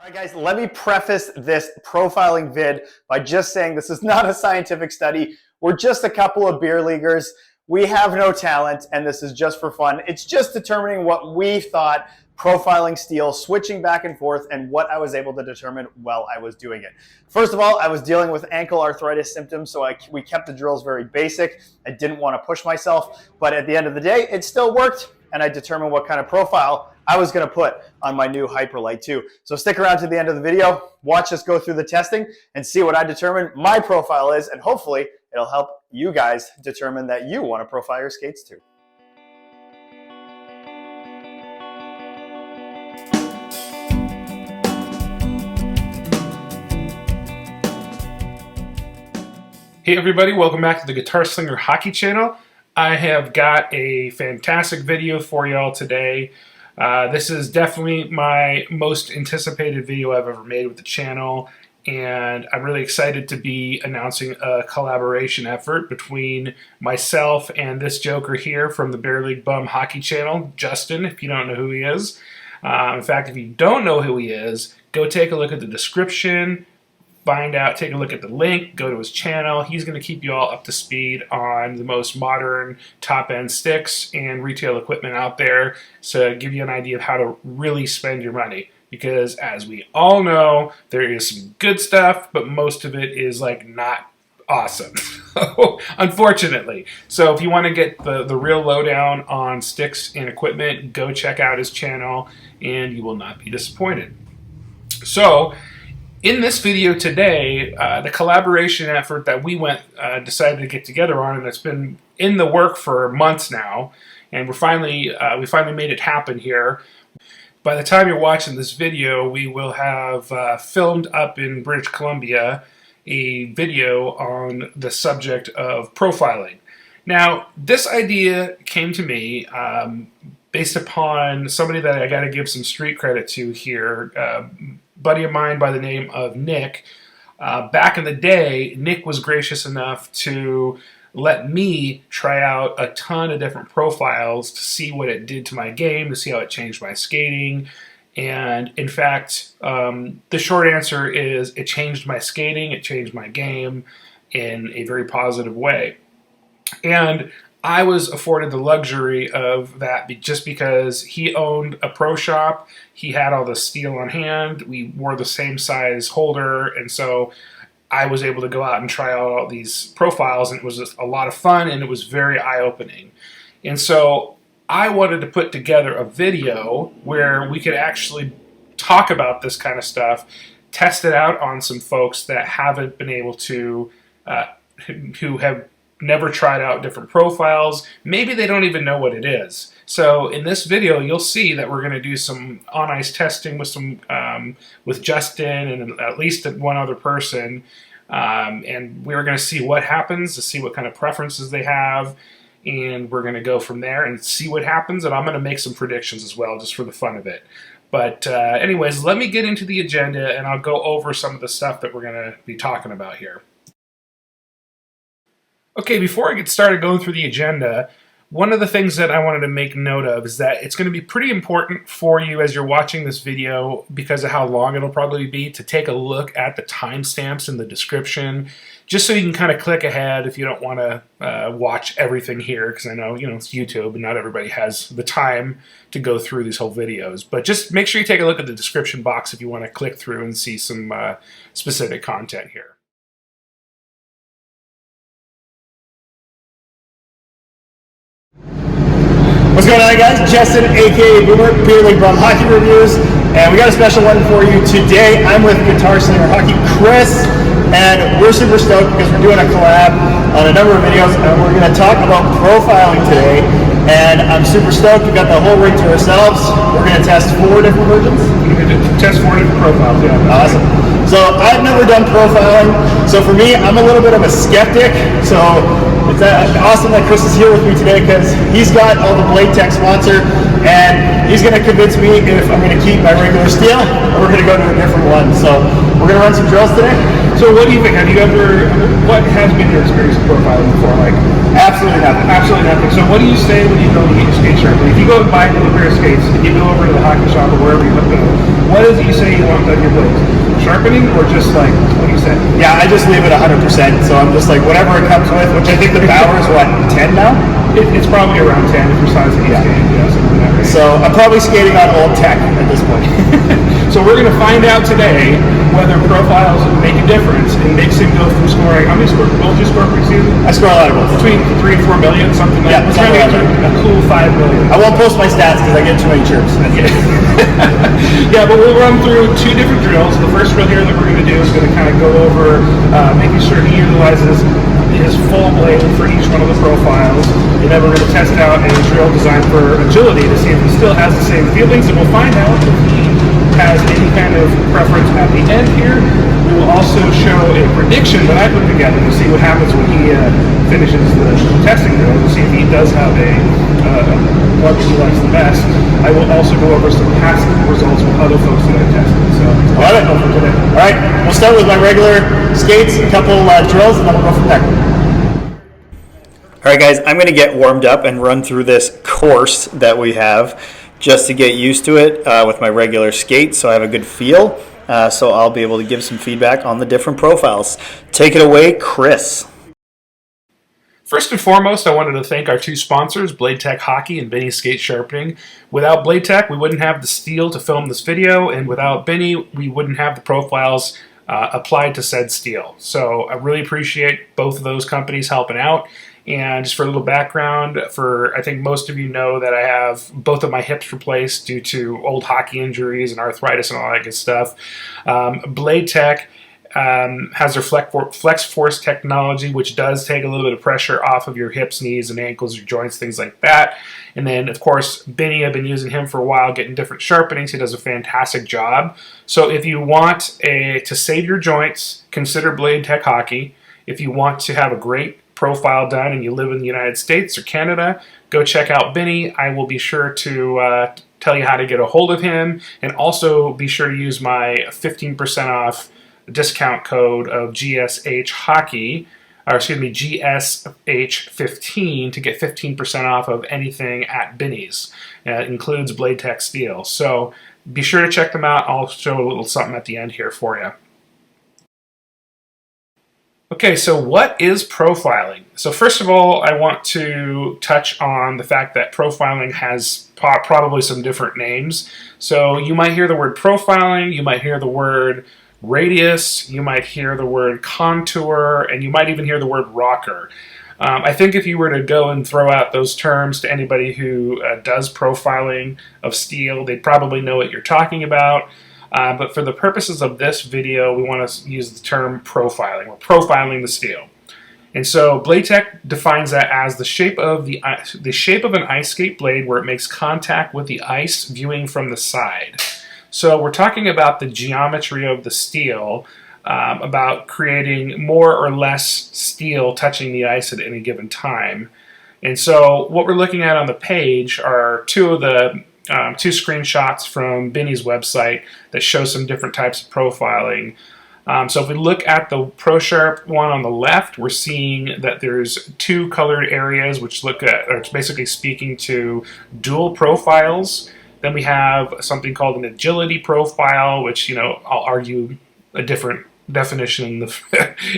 All right, guys, let me preface this profiling vid by just saying this is not a scientific study. We're just a couple of beer leaguers. We have no talent, and this is just for fun. It's just determining what we thought profiling steel, switching back and forth, and what I was able to determine while I was doing it. First of all, I was dealing with ankle arthritis symptoms, so we kept the drills very basic. I didn't want to push myself, but at the end of the day, it still worked, and I determined what kind of profile I was going to put on my new Hyperlight 2. So stick around to the end of the video, watch us go through the testing, and see what I determined my profile is, and hopefully it'll help you guys determine that you want to profile your skates too. Hey everybody, welcome back to the Guitar Slinger Hockey channel. I have got a fantastic video for y'all today. This is definitely my most anticipated video I've ever made with the channel, and I'm really excited to be announcing a collaboration effort between myself and this joker here from the Bear League Bum Hockey channel, Justin, if you don't know who he is. In fact, if you don't know who he is, go take a look at the description. Find out, take a look at the link, go to his channel. He's going to keep you all up to speed on the most modern top-end sticks and retail equipment out there, so give you an idea of how to really spend your money. Because as we all know, there is some good stuff, but most of it is like not awesome, unfortunately. So if you want to get the real lowdown on sticks and equipment, go check out his channel and you will not be disappointed. So in this video today, the collaboration effort that we decided to get together on, and it's been in the work for months now, and we finally made it happen here. By the time you're watching this video, we will have filmed up in British Columbia a video on the subject of profiling. Now, this idea came to me based upon somebody that I got to give some street credit to here. Buddy of mine by the name of Nick. Back in the day, Nick was gracious enough to let me try out a ton of different profiles to see what it did to my game, to see how it changed my skating. And in fact, the short answer is it changed my skating, it changed my game in a very positive way. And I was afforded the luxury of that just because he owned a pro shop. He had all the steel on hand. We wore the same size holder, and so I was able to go out and try out all these profiles, and it was just a lot of fun, and it was very eye-opening. And so I wanted to put together a video where we could actually talk about this kind of stuff, test it out on some folks that haven't been able to, who have never tried out different profiles. Maybe they don't even know what it is. So in this video, you'll see that we're going to do some on-ice testing with Justin and at least one other person, and we're going to see what happens, to see what kind of preferences they have, and we're going to go from there and see what happens. And I'm going to make some predictions as well, just for the fun of it. But anyways, let me get into the agenda, and I'll go over some of the stuff that we're going to be talking about here. Okay, before I get started going through the agenda, one of the things that I wanted to make note of is that it's going to be pretty important for you as you're watching this video, because of how long it'll probably be, to take a look at the timestamps in the description, just so you can kind of click ahead if you don't want to watch everything here, because I know, it's YouTube and not everybody has the time to go through these whole videos. But just make sure you take a look at the description box if you want to click through and see some specific content here. What's going on, guys? Justin, aka Boomer, Beer League Bum Hockey Reviews, and we got a special one for you today. I'm with Guitar Slinger Hockey, Chris, and we're super stoked because we're doing a collab on a number of videos, and we're going to talk about profiling today. And I'm super stoked. We've got the whole rig to ourselves. We're going to test 4 different versions. We're going to test 4 different profiles, yeah. Awesome. So I've never done profiling, so for me, I'm a little bit of a skeptic. So it's awesome that Chris is here with me today, because he's got all the Blade Tech sponsor, and he's going to convince me if I'm going to keep my regular steel or we're going to go to a different one. So we're going to run some drills today. So what do you think? What has been your experience with profiling before? Like, Absolutely nothing. Absolutely nothing. So what do you say when you go to get your skate sharpened? If you go and buy a new pair of skates and you go over to the hockey shop or wherever you go, what is it you say you want on your blades? Sharpening or just like, what do you say? Yeah, I just leave it 100%. So I'm just like, whatever it comes with, which I think the power is what, 10 now? It's probably around 10 if you're sizing each skate. Yeah, something like that, right? So I'm probably skating on old tech at this point. So we're going to find out today whether profiles make a difference and makes him go from scoring. How many goals do you score per season? I score a lot of goals. Between 3 and 4 million, something like that. Yeah, We're trying to get to a cool 5 million. I won't post my stats because I get too many chirps. Yeah, but we'll run through 2 different drills. The first drill here that we're going to do is going to kind of go over making sure he utilizes his full blade for each one of the profiles. And then we're going to test out a drill designed for agility to see if he still has the same feelings, and we'll find out if he has any kind of preference at the end here. We will also show a prediction that I put together to see what happens when he finishes the testing drill, to see if he does have a one that he likes the best. I will also go over some past results with other folks that I've tested. So I love it. For today. All right, we'll start with my regular skates, a couple drills, and then we'll go from there. All right, guys, I'm going to get warmed up and run through this course that we have just to get used to it with my regular skates so I have a good feel. So I'll be able to give some feedback on the different profiles. Take it away, Chris. First and foremost, I wanted to thank our 2 sponsors, Blade Tech Hockey and Binnie Skate Sharpening. Without Blade Tech, we wouldn't have the steel to film this video, and without Binnie, we wouldn't have the profiles applied to said steel. So I really appreciate both of those companies helping out. And just for a little background, I think most of you know that I have both of my hips replaced due to old hockey injuries and arthritis and all that good stuff. Blade Tech has their Flex Force technology, which does take a little bit of pressure off of your hips, knees, and ankles, your joints, things like that. And then, of course, Binnie, I've been using him for a while, getting different sharpenings. He does a fantastic job. So if you want to save your joints, consider Blade Tech Hockey. If you want to have a great profile done and you live in the United States or Canada, go check out Binnie. I will be sure to tell you how to get a hold of him, and also be sure to use my 15% off discount code of GSH Hockey, or excuse me, GSH15 to get 15% off of anything at Binnie's. It includes Blade Tech Steel. So be sure to check them out. I'll show a little something at the end here for you. Okay, so what is profiling? So first of all, I want to touch on the fact that profiling has probably some different names. So you might hear the word profiling, you might hear the word radius, you might hear the word contour, and you might even hear the word rocker. I think if you were to go and throw out those terms to anybody who does profiling of steel, they'd probably know what you're talking about. But for the purposes of this video, we want to use the term profiling. We're profiling the steel. And so Blade Tech defines that as the shape of an ice skate blade where it makes contact with the ice viewing from the side. So we're talking about the geometry of the steel, about creating more or less steel touching the ice at any given time. And so what we're looking at on the page are two screenshots from Binnie's website that show some different types of profiling. So if we look at the ProSharp one on the left, we're seeing that there's 2 colored areas which look at, or it's basically speaking to dual profiles. Then we have something called an agility profile, which, you know, I'll argue a different definition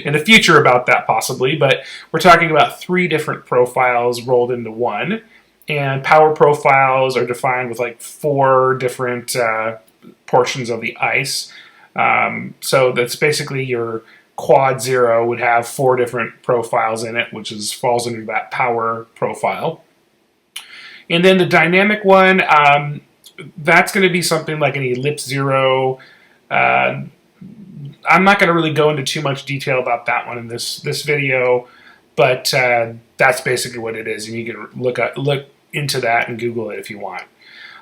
in the future about that possibly, but we're talking about 3 different profiles rolled into one. And power profiles are defined with like 4 different portions of the ice. So that's basically your quad 0 would have 4 different profiles in it, which falls under that power profile. And then the dynamic one, that's going to be something like an ellipse 0. I'm not going to really go into too much detail about that one in this video, but that's basically what it is, and you can look into that and Google it if you want.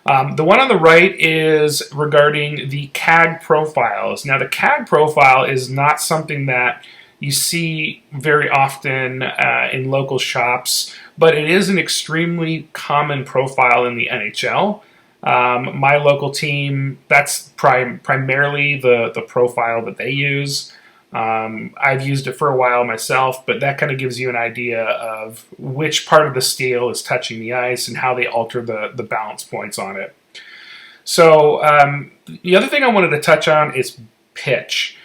The one on the right is regarding the Cag profiles. Now the Cag profile is not something that you see very often in local shops, but it is an extremely common profile in the NHL. My local team, that's primarily the profile that they use. I've used it for a while myself, but that kind of gives you an idea of which part of the steel is touching the ice and how they alter the balance points on it. So the other thing I wanted to touch on is pitch.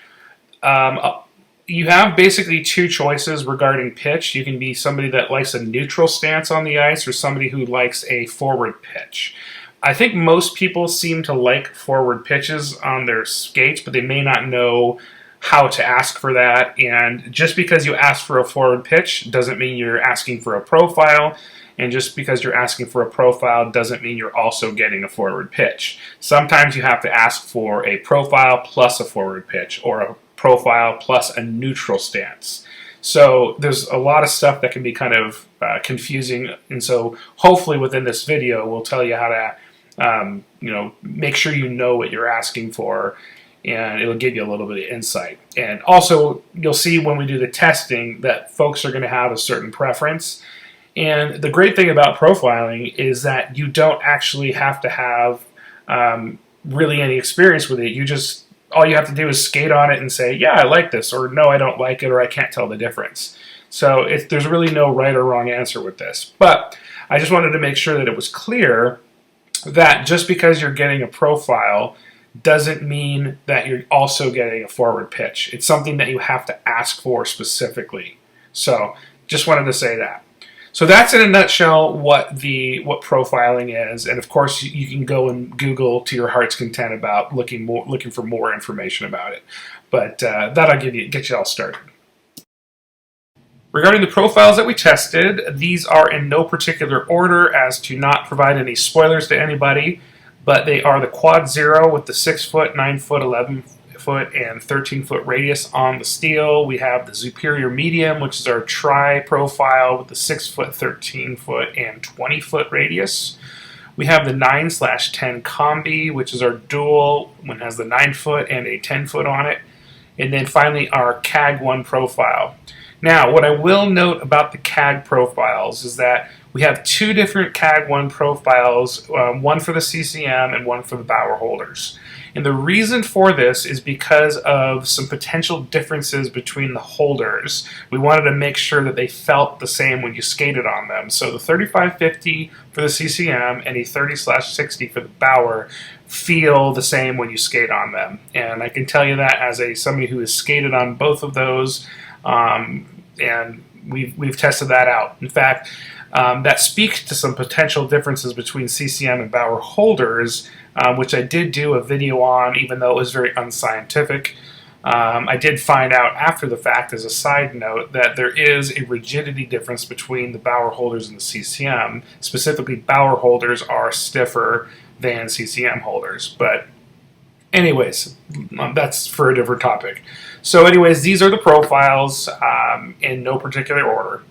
You have basically two choices regarding pitch. You can be somebody that likes a neutral stance on the ice or somebody who likes a forward pitch. I think most people seem to like forward pitches on their skates, but they may not know how to ask for that. And just because you ask for a forward pitch doesn't mean you're asking for a profile. And just because you're asking for a profile doesn't mean you're also getting a forward pitch. Sometimes you have to ask for a profile plus a forward pitch, or a profile plus a neutral stance. So there's a lot of stuff that can be kind of confusing. And so hopefully within this video, we'll tell you how to make sure you know what you're asking for, and it'll give you a little bit of insight. And also, you'll see when we do the testing that folks are going to have a certain preference. And the great thing about profiling is that you don't actually have to have really any experience with it. All you have to do is skate on it and say, yeah, I like this, or no, I don't like it, or I can't tell the difference. So there's really no right or wrong answer with this. But I just wanted to make sure that it was clear that just because you're getting a profile doesn't mean that you're also getting a forward pitch. It's something that you have to ask for specifically. So just wanted to say that. So that's in a nutshell what profiling is, and of course you can go and Google to your heart's content about looking for more information about it. But that'll get you all started. Regarding the profiles that we tested, these are in no particular order as to not provide any spoilers to anybody, but they are the Quad Zero with the 6 foot, 9 foot, 11 foot, and 13 foot radius on the steel. We have the Zuperior Medium, which is our tri profile with the 6 foot, 13 foot, and 20 foot radius. We have the 9/10 Combi, which is our dual, one has the 9 foot and a 10 foot on it. And then finally our Cag One profile. Now, what I will note about the Cag profiles is that we have two different Cag One profiles, one for the CCM and one for the bower holders. And the reason for this is because of some potential differences between the holders. We wanted to make sure that they felt the same when you skated on them. So the 3550 for the CCM and a 30/60 for the bower feel the same when you skate on them. And I can tell you that as somebody who has skated on both of those, and we've tested that out. In fact, that speaks to some potential differences between CCM and bower holders, which I did do a video on, even though it was very unscientific. I did find out after the fact, as a side note, that there is a rigidity difference between the bower holders and the CCM. Specifically, bower holders are stiffer than CCM holders. But anyways, that's for a different topic. So anyways, these are the profiles in no particular order.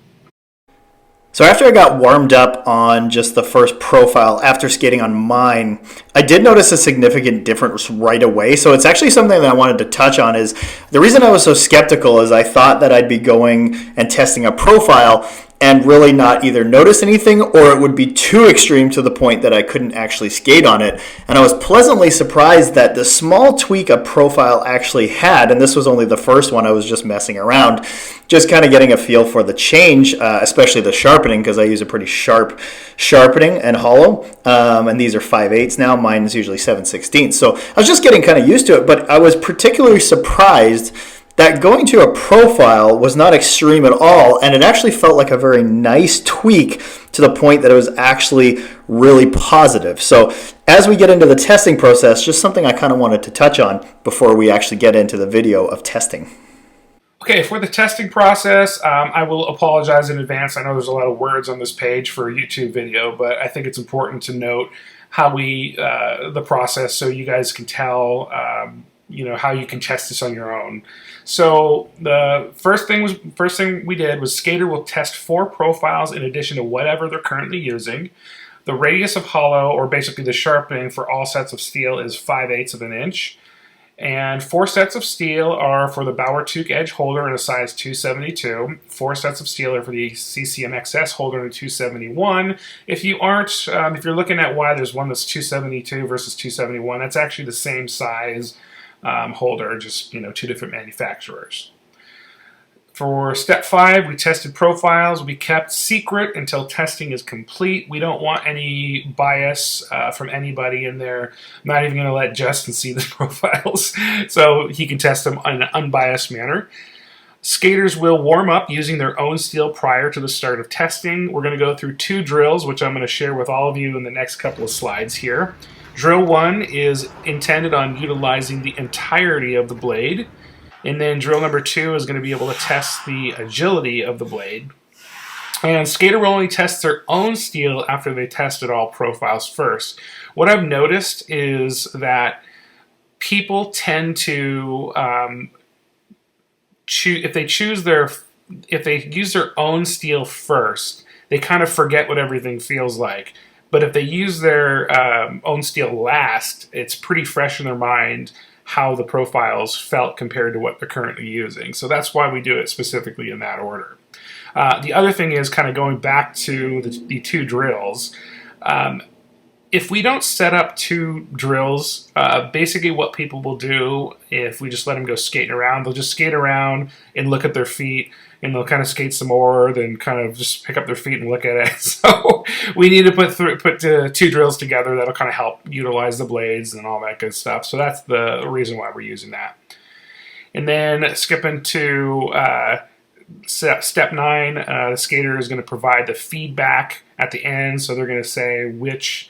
So after I got warmed up on just the first profile after skating on mine, I did notice a significant difference right away. So it's actually something that I wanted to touch on. Is the reason I was so skeptical is I thought that I'd be going and testing a profile and really not either notice anything, or it would be too extreme to the point that I couldn't actually skate on it. And I was pleasantly surprised that the small tweak a profile actually had, and this was only the first one, I was just messing around, just kind of getting a feel for the change, especially the sharpening, because I use a pretty sharp sharpening and hollow, and these are 5/8 now. Mine is usually 7/16. So I was just getting kind of used to it, but I was particularly surprised that going to a profile was not extreme at all, and it actually felt like a very nice tweak to the point that it was actually really positive. So as we get into the testing process, just something I kind of wanted to touch on before we actually get into the video of testing. Okay, for the testing process, I will apologize in advance. I know there's a lot of words on this page for a YouTube video, but I think it's important to note how the process, so you guys can tell how you can test this on your own. So the first thing we did was skater will test 4 profiles in addition to whatever they're currently using. The radius of hollow, or basically the sharpening for all sets of steel, is 5/8 of an inch. And 4 sets of steel are for the Bower Toque Edge holder in a size 272. 4 sets of steel are for the CCM XS holder in a 271. If you're looking at why there's one that's 272 versus 271, that's actually the same size holder, just two different manufacturers. For step 5, we tested profiles. We kept secret until testing is complete. We don't want any bias from anybody in there. I'm not even going to let Justin see the profiles so he can test them in an unbiased manner. Skaters will warm up using their own steel prior to the start of testing. We're going to go through 2 drills, which I'm going to share with all of you in the next couple of slides here. Drill 1 is intended on utilizing the entirety of the blade. And then drill number 2 is going to be able to test the agility of the blade. And skater will only test their own steel after they tested all profiles first. What I've noticed is that people tend to, if they use their own steel first, they kind of forget what everything feels like. But if they use their own steel last, it's pretty fresh in their mind how the profiles felt compared to what they're currently using. So that's why we do it specifically in that order. The other thing is kind of going back to the 2 drills. If we don't set up 2 drills, basically what people will do, if we just let them go skating around, they'll just skate around and look at their feet, and they'll kind of skate some more, then kind of just pick up their feet and look at it. So we need to put 2 drills together that'll kind of help utilize the blades and all that good stuff. So that's the reason why we're using that. And then skipping to step 9, the skater is going to provide the feedback at the end. So they're going to say which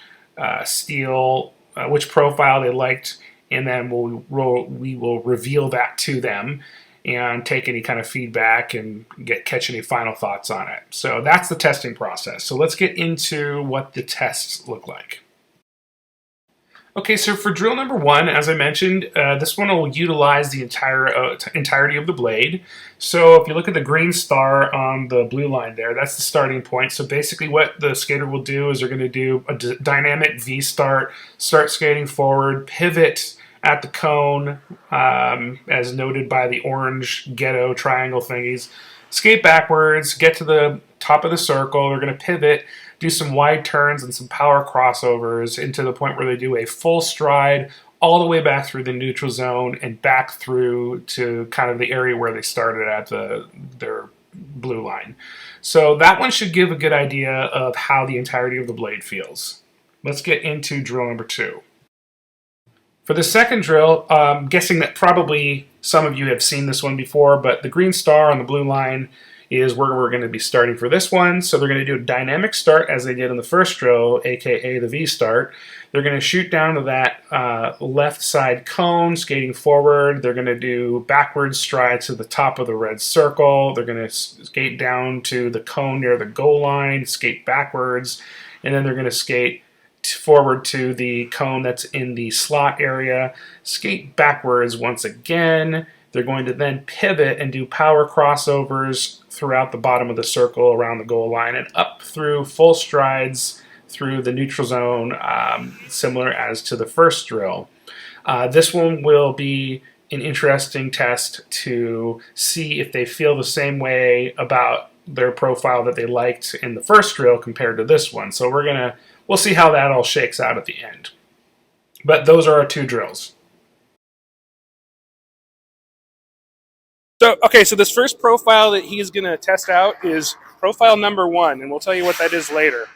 which profile they liked, and then we will reveal that to them and take any kind of feedback and catch any final thoughts on it. So that's the testing process. So let's get into what the tests look like. Okay, so for drill number 1, as I mentioned, this one will utilize the entirety of the blade. So if you look at the green star on the blue line there, that's the starting point. So basically what the skater will do is they're going to do a dynamic V-start, start skating forward, pivot at the cone, as noted by the orange ghetto triangle thingies, skate backwards, get to the top of the circle, they're going to pivot, do some wide turns and some power crossovers into the point where they do a full stride all the way back through the neutral zone and back through to kind of the area where they started at their blue line. So that one should give a good idea of how the entirety of the blade feels. Let's get into drill number 2. For the second drill, I'm guessing that probably some of you have seen this one before, but the green star on the blue line is where we're going to be starting for this one. So they're going to do a dynamic start as they did in the first drill, aka the V start. They're going to shoot down to that left side cone, skating forward. They're going to do backwards strides to the top of the red circle. They're going to skate down to the cone near the goal line, skate backwards, and then they're going to skate forward to the cone that's in the slot area, skate backwards once again. They're going to then pivot and do power crossovers throughout the bottom of the circle around the goal line and up through full strides through the neutral zone, similar as to the first drill. This one will be an interesting test to see if they feel the same way about their profile that they liked in the first drill compared to this one. So we'll see how that all shakes out at the end. But those are our 2 drills. So this first profile that he's going to test out is profile number 1, and we'll tell you what that is later.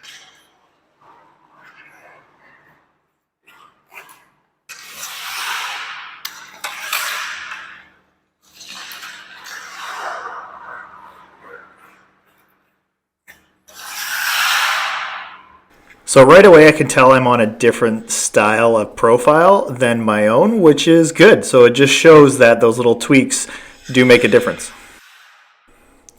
So right away I can tell I'm on a different style of profile than my own, which is good. So it just shows that those little tweaks do make a difference.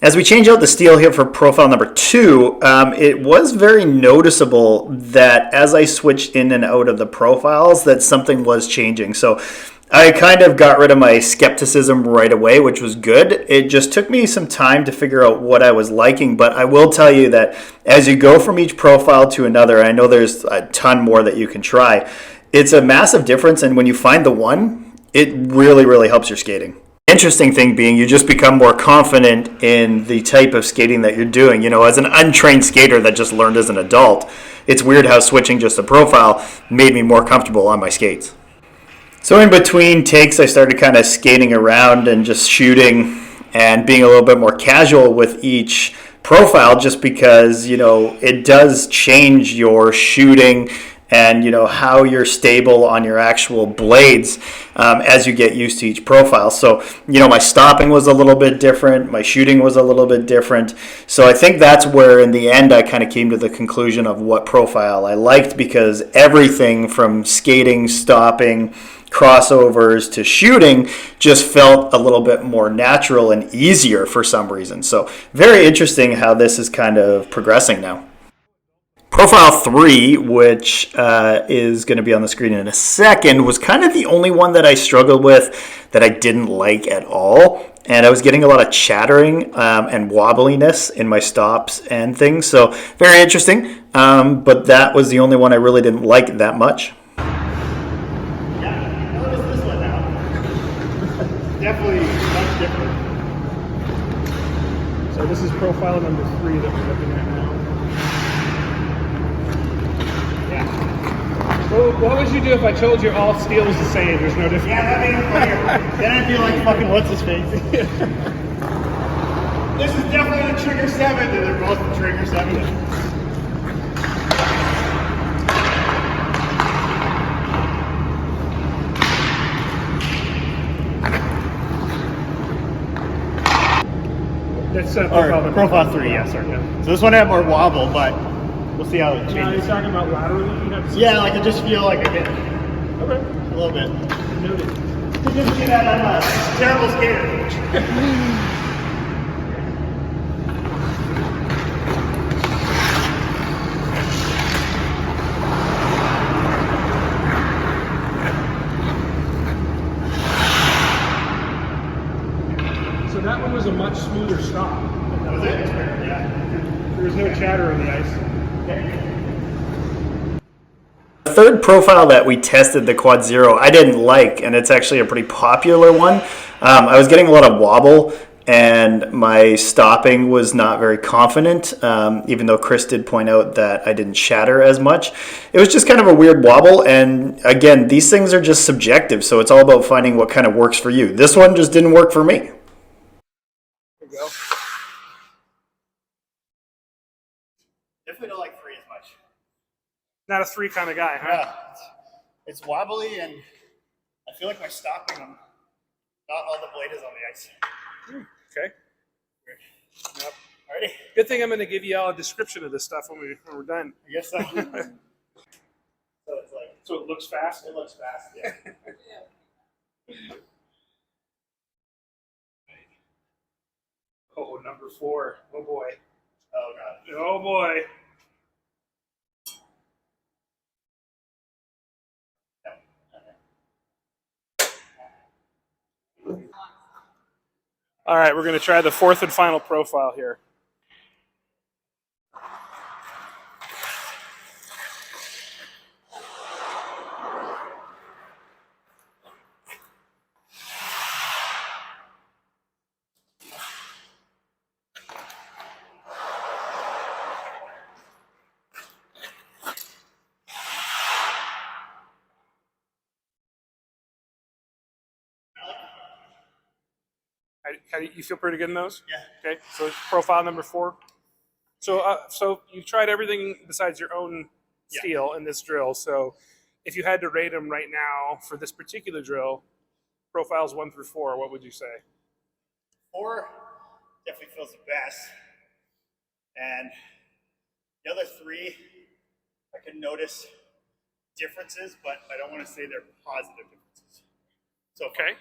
As we change out the steel here for profile number 2, it was very noticeable that as I switched in and out of the profiles that something was changing. So I kind of got rid of my skepticism right away, which was good. It just took me some time to figure out what I was liking, but I will tell you that as you go from each profile to another, I know there's a ton more that you can try, it's a massive difference, and when you find the one, it really, really helps your skating. Interesting thing being you just become more confident in the type of skating that you're doing. You know, as an untrained skater that just learned as an adult, it's weird how switching just a profile made me more comfortable on my skates. So in between takes, I started kind of skating around and just shooting and being a little bit more casual with each profile, just because, you know, it does change your shooting and, you know, how you're stable on your actual blades as you get used to each profile. So, you know, my stopping was a little bit different, my shooting was a little bit different. So I think that's where in the end I kind of came to the conclusion of what profile I liked, because everything from skating, stopping, crossovers to shooting just felt a little bit more natural and easier for some reason. So very interesting how this is kind of progressing now. Profile 3, which is going to be on the screen in a second, was kind of the only one that I struggled with, that I didn't like at all. And I was getting a lot of chattering and wobbliness in my stops and things. So very interesting. But that was the only one I really didn't like that much. Yeah, notice this one now. Definitely much different. So this is profile number 3 that we're looking at now. Yeah. Well, what would you do if I told you all steel is the same? There's no difference. Yeah, that made it funnier. Then I'd be like fucking what's his face. This is definitely the trigger 7, and they're both the trigger 7. That's Profile 3, yes, sir. Yeah. So this one had more wobble, but we'll see how it Now you're changes. talking about laterally? Yeah, like I just feel like I get Okay. a little bit. Noted. You didn't see that, I'm a terrible skater. So that one was a much smoother stop. Was it? Yeah. There was no chatter on the ice. The third profile that we tested, the Quad Zero, I didn't like, and it's actually a pretty popular one. I was getting a lot of wobble, and my stopping was not very confident, even though Chris did point out that I didn't shatter as much. It was just kind of a weird wobble, and again, these things are just subjective, so it's all about finding what kind of works for you. This one just didn't work for me. There you go. Definitely don't like 3 as much. Not a 3 kind of guy, huh? Yeah. It's wobbly, and I feel like my stopping, not all the blade is on the ice. Okay. Yep. Alrighty. Good thing I'm going to give you all a description of this stuff when we're done. I guess so. So it's like, So it looks fast? it looks fast, yeah. Oh, number 4. Oh boy. Oh god. Oh boy. All right, we're going to try the 4th and final profile here. You feel pretty good in those? Yeah. Okay, so profile number 4. So you tried everything besides your own steel in this drill. So if you had to rate them right now for this particular drill, profiles 1 through 4, what would you say? 4 definitely feels the best. And the other 3, I can notice differences, but I don't want to say they're positive differences. So Okay.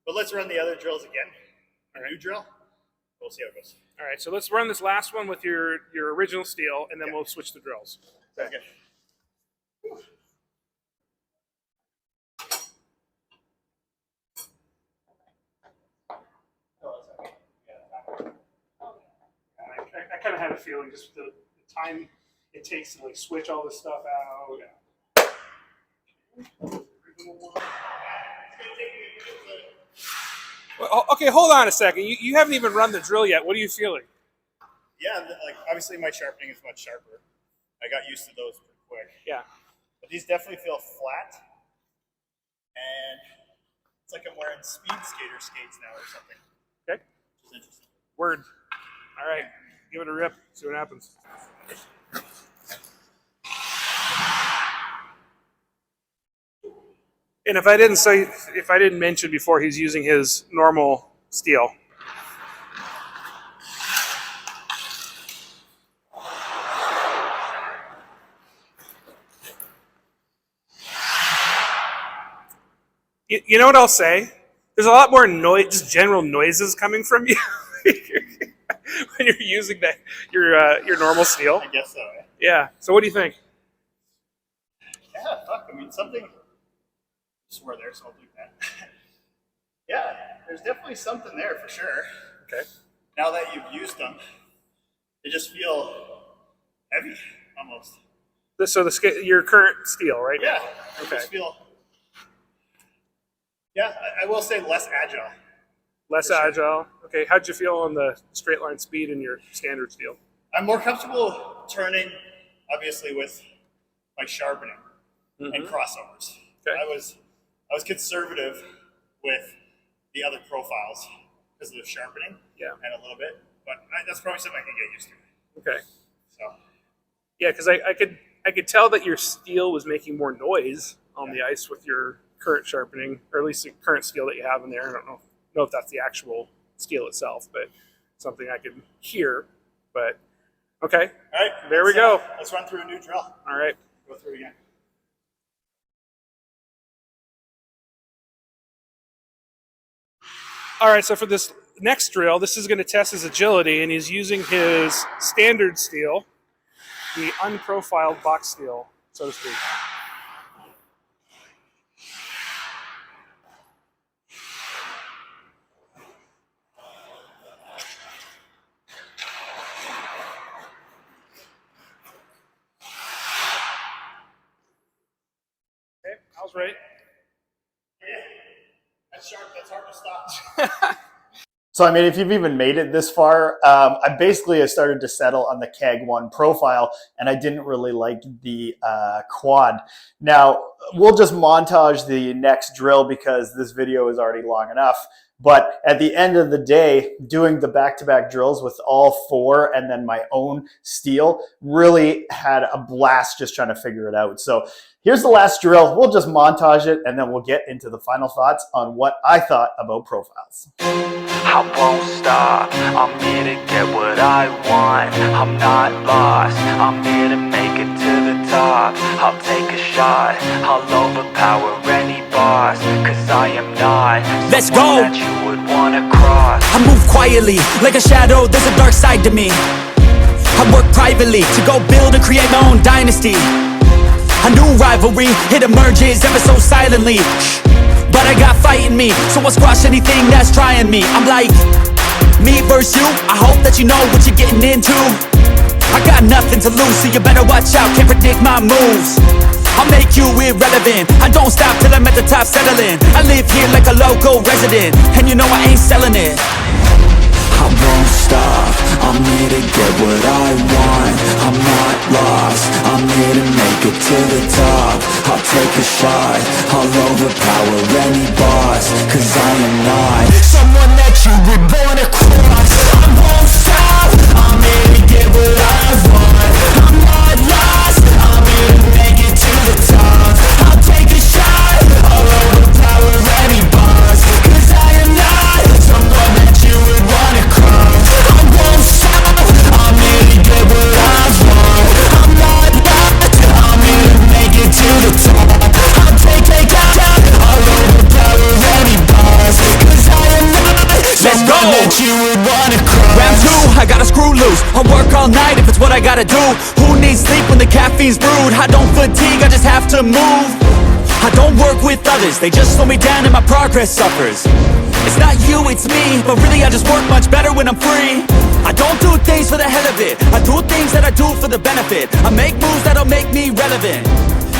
But let's run the other drills again. Our new drill. We'll see how it goes. All right, so let's run this last one with your original steel, and then we'll switch the drills. Sounds good. I kind of had a feeling just the time it takes to like switch all this stuff out. Well, okay, hold on a second. You haven't even run the drill yet. What are you feeling? Yeah, like obviously my sharpening is much sharper. I got used to those pretty quick. Yeah. But these definitely feel flat. And it's like I'm wearing speed skater skates now or something. Okay. Which is interesting. Word. All right. Give it a rip. See what happens. And if I didn't mention before, he's using his normal steel. You know what I'll say? There's a lot more noise, just general noises coming from you when you're using your normal steel. I guess so. Yeah. So what do you think? Yeah, fuck. I mean, something. Just were there, so I'll do that. Yeah, there's definitely something there for sure. Okay. Now that you've used them, they just feel heavy almost. So your current steel, right? Yeah. Okay. They just feel. Yeah, I will say less agile. Less agile. Okay. How'd you feel on the straight line speed in your standard steel? I'm more comfortable turning, obviously, with my sharpening and crossovers. Okay. I was conservative with the other profiles because of the sharpening. Yeah. And a little bit, but that's probably something I can get used to. Okay. So. Yeah, because I could tell that your steel was making more noise on the ice with your current sharpening, or at least the current steel that you have in there. I don't know if that's the actual steel itself, but something I could hear. But okay. All right. There we go. Let's run through a new drill. All right. Go through it again. All right, so for this next drill, this is going to test his agility, and he's using his standard steel, the unprofiled box steel, so to speak. Okay, how's right? That's sharp. That's hard to stop. So, I mean, if you've even made it this far, I basically started to settle on the Cag One profile, and I didn't really like the quad. Now, we'll just montage the next drill because this video is already long enough. But at the end of the day, doing the back-to-back drills with all four and then my own steel really had a blast just trying to figure it out. So here's the last drill. We'll just montage it, and then we'll get into the final thoughts on what I thought about profiles. I won't stop, I'm here to get what I want. I'm not lost, I'm here to make it to the top. I'll take a shot, I'll overpower any boss. Cause I am not Let's someone go. that you would wanna cross. I move quietly, like a shadow, there's a dark side to me. I work privately to go build and create my own dynasty. A new rivalry, it emerges ever so silently. But I got fight in me, so I'll squash anything that's trying me. I'm like, me versus you, I hope that you know what you're getting into. I got nothing to lose, so you better watch out, can't predict my moves. I'll make you irrelevant, I don't stop till I'm at the top settling. I live here like a local resident, and you know I ain't selling it. I won't stop, I'm here to get what I want. I'm not lost, I'm here to make it to the top. I'll take a shot, I'll overpower any boss. Cause I am not someone that you would wanna cross. I won't stop, I'm here to get what I want. I'm not lost, I'm here to make it to the top. I'll take a shot, I'll overpower any boss. Cause I am not someone that you would wanna cross. I won't stop, I'm here to get what I want. I'm not lost, I'm here to make it to the top. I'll take a shot, I'll overpower any boss. Cause I am not someone that you would wanna cross. Round two, I gotta screw loose. I'll work all night if it's what I gotta do. Who needs sleep when the caffeine's brewed? I don't fatigue, I just have to move. I don't work with others, they just slow me down and my progress suffers. It's not you, it's me, but really I just work much better when I'm free. I don't do things for the hell of it, I do things that I do for the benefit. I make moves that'll make me relevant.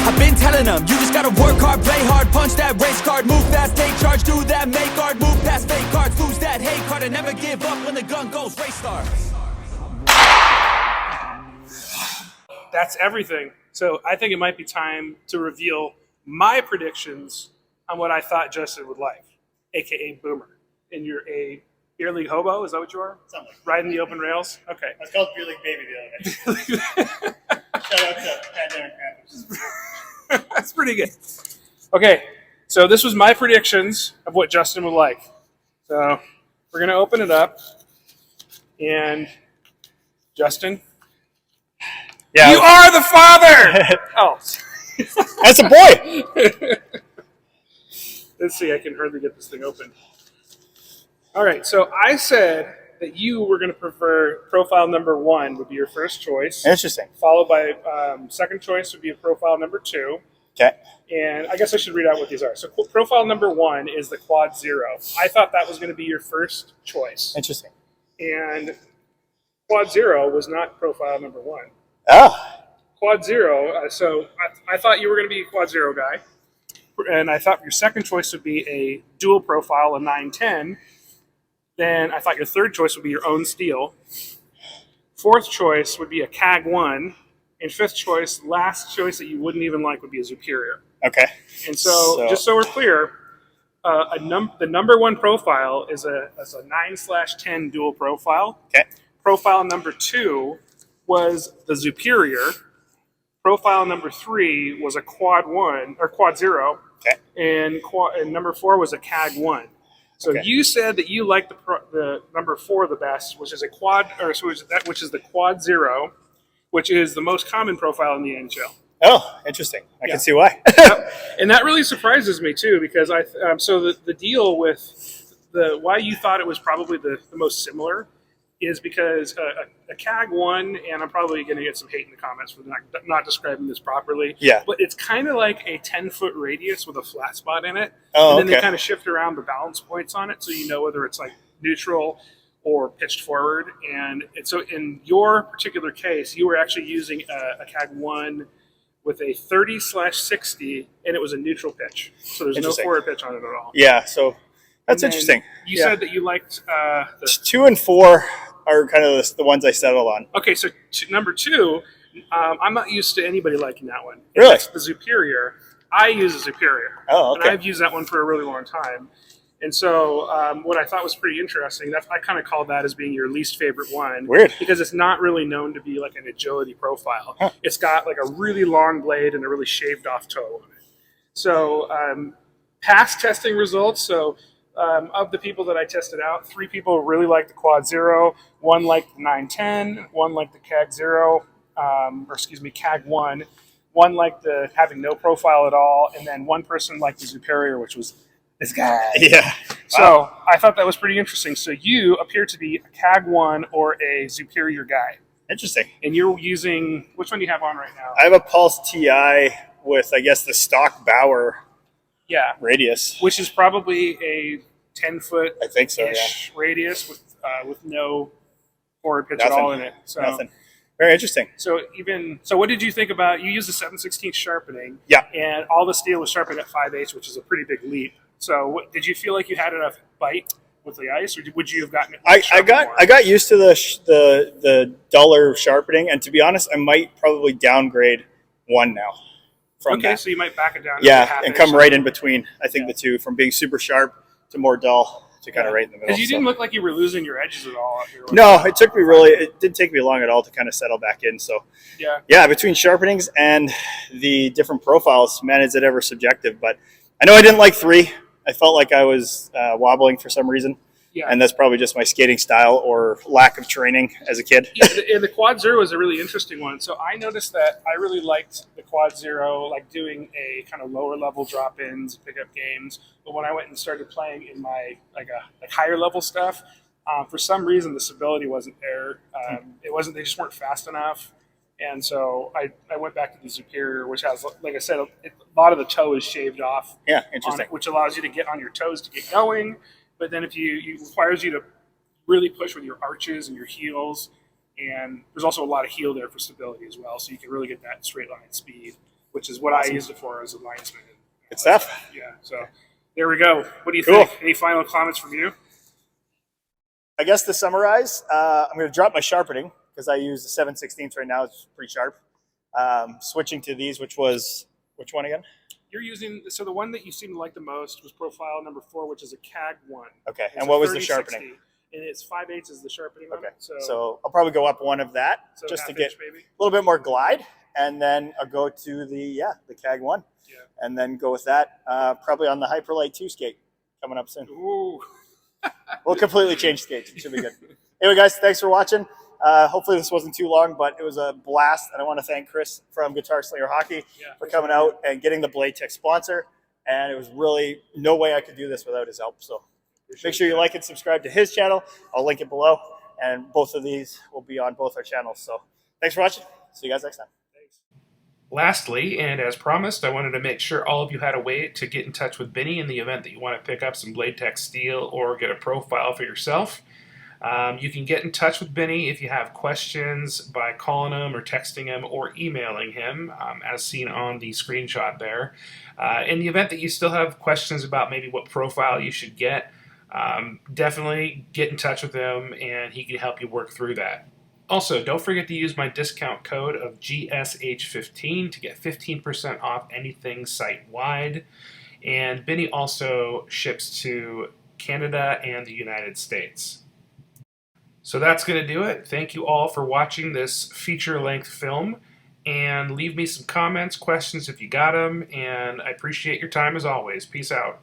I've been telling them, you just gotta work hard, play hard, punch that race card, move fast, take charge, do that, make hard, move past fake cards, lose that hate card, and never give up when the gun goes, race starts. That's everything. So I think it might be time to reveal my predictions on what I thought Justin would like, aka Boomer. And you're a beer league hobo, is that what you are? Something like that. Riding the open rails? Okay. I was called Beer League Baby the other day. Shout out to Pandemic Panthers. That's pretty good. Okay, so this was my predictions of what Justin would like. So we're going to open it up. And Justin, Yeah. you are the father! Oh. That's a boy. Let's see, I can hardly get this thing open. All right, so I said that you were going to prefer profile number 1 would be your first choice. Interesting. Followed by second choice would be a profile number 2. Okay. And I guess I should read out what these are. So profile number 1 is the Quad Zero. I thought that was going to be your first choice. Interesting. And Quad Zero was not profile number 1. Oh. Quad Zero, so I thought you were going to be a Quad Zero guy. And I thought your second choice would be a dual profile, a 910. Then I thought your third choice would be your own steel. Fourth choice would be a Cag One. And fifth choice, last choice that you wouldn't even like would be a Zuperior. Okay. And so just so we're clear, the number 1 profile is a 9/10 dual profile. Okay. Profile number 2 was the Zuperior. Profile number 3 was a Quad One or Quad Zero. Okay. And number 4 was a Cag One. So Okay. you said that you liked the number 4 the best, which is a quad, which is the Quad Zero, which is the most common profile in the NHL. Oh, interesting. I can see why. And that really surprises me too, because so the deal with why you thought it was probably the most similar is because a Cag One, and I'm probably going to get some hate in the comments for not describing this properly. Yeah. But it's kind of like a 10-foot radius with a flat spot in it. Oh, and then okay. they kind of shift around the balance points on it, so you know whether it's like neutral or pitched forward. And so in your particular case, you were actually using a Cag One with a 30/60, and it was a neutral pitch. So there's no forward pitch on it at all. Yeah, so that's And then interesting. You said that you liked the 2 and 4 are kind of the ones I settled on. Okay, so number 2, I'm not used to anybody liking that one. Really? That's the Zuperior. I use a Superior. Oh, okay. And I've used that one for a really long time. And so what I thought was pretty interesting, I kind of called that as being your least favorite one. Weird. Because it's not really known to be like an agility profile. Huh. It's got like a really long blade and a really shaved off toe on it. So past testing results, of the people that I tested out, 3 people really liked the Quad Zero, 1 liked the 910, 1 liked the Cag Zero, Cag One, 1 liked the having no profile at all, and then 1 person liked the Zuperior, which was this guy. Yeah. So I thought that was pretty interesting. So you appear to be a Cag One or a Zuperior guy. Interesting. And you're using, which one do you have on right now? I have a Pulse TI with, I guess, the stock Bauer Yeah. radius. Which is probably a 10-foot I think so, yeah. radius with no forward pitch at all in it. So Nothing. Very interesting. So what did you think about, you used the 7/16 sharpening. Yeah. And all the steel was sharpened at 5/8, which is a pretty big leap. So did you feel like you had enough bite with the ice, or would you have gotten it? I got used to the duller sharpening, and to be honest, I might probably downgrade 1 now. From okay, that. so you might back it down. Yeah, and come right in between. I think the 2, from being super sharp to more dull to kind of right in the middle. Because you didn't look like you were losing your edges at all. No, it didn't take me long at all to kind of settle back in. So yeah, between sharpenings and the different profiles, man, is it ever subjective. But I know I didn't like 3. I felt like I was wobbling for some reason. Yeah. And that's probably just my skating style or lack of training as a kid. Yeah, and the Quad Zero is a really interesting one. So I noticed that I really liked the Quad Zero, like doing a kind of lower level drop-ins, pickup games. But when I went and started playing in my like higher level stuff, for some reason the stability wasn't there. They just weren't fast enough. And so I went back to the Zuperior, which has, like I said, a lot of the toe is shaved off. Yeah, interesting. Which allows you to get on your toes to get going. But then it requires you to really push with your arches and your heels. And there's also a lot of heel there for stability as well. So you can really get that straight line speed, which is what I used it for as a linesman. Good stuff. Yeah. So there we go. What do you Cool. think? Any final comments from you? I guess to summarize, I'm going to drop my sharpening because I use the 7/16 right now. It's pretty sharp. Switching to these, which one again? You're using, so the one that you seem to like the most was profile number 4, which is a Cag One. Okay, It's and a what was the 30/60, sharpening? And it's 5/8 is the sharpening one. Okay, So, so I'll probably go up one of that so just to half get inch maybe. a little bit more glide, and then I'll go to the Cag One, and then go with that probably on the Hyperlight 2 skate coming up soon. Ooh. We'll completely change skates. It should be good. Anyway, guys, thanks for watching. Hopefully this wasn't too long, but it was a blast, and I want to thank Chris from Guitar Slinger Hockey for coming out and getting the Blade Tech sponsor. And it was really no way I could do this without his help. So make sure you like and subscribe to his channel. I'll link it below, and both of these will be on both our channels. So thanks for watching. See you guys next time. Lastly, and as promised, I wanted to make sure all of you had a way to get in touch with Binnie in the event that you want to pick up some Blade Tech steel or get a profile for yourself. You can get in touch with Binnie if you have questions by calling him or texting him or emailing him, as seen on the screenshot there. In the event that you still have questions about maybe what profile you should get, definitely get in touch with him and he can help you work through that. Also, don't forget to use my discount code of GSH15 to get 15% off anything site-wide. And Binnie also ships to Canada and the United States. So that's going to do it. Thank you all for watching this feature-length film. And leave me some comments, questions if you got them. And I appreciate your time as always. Peace out.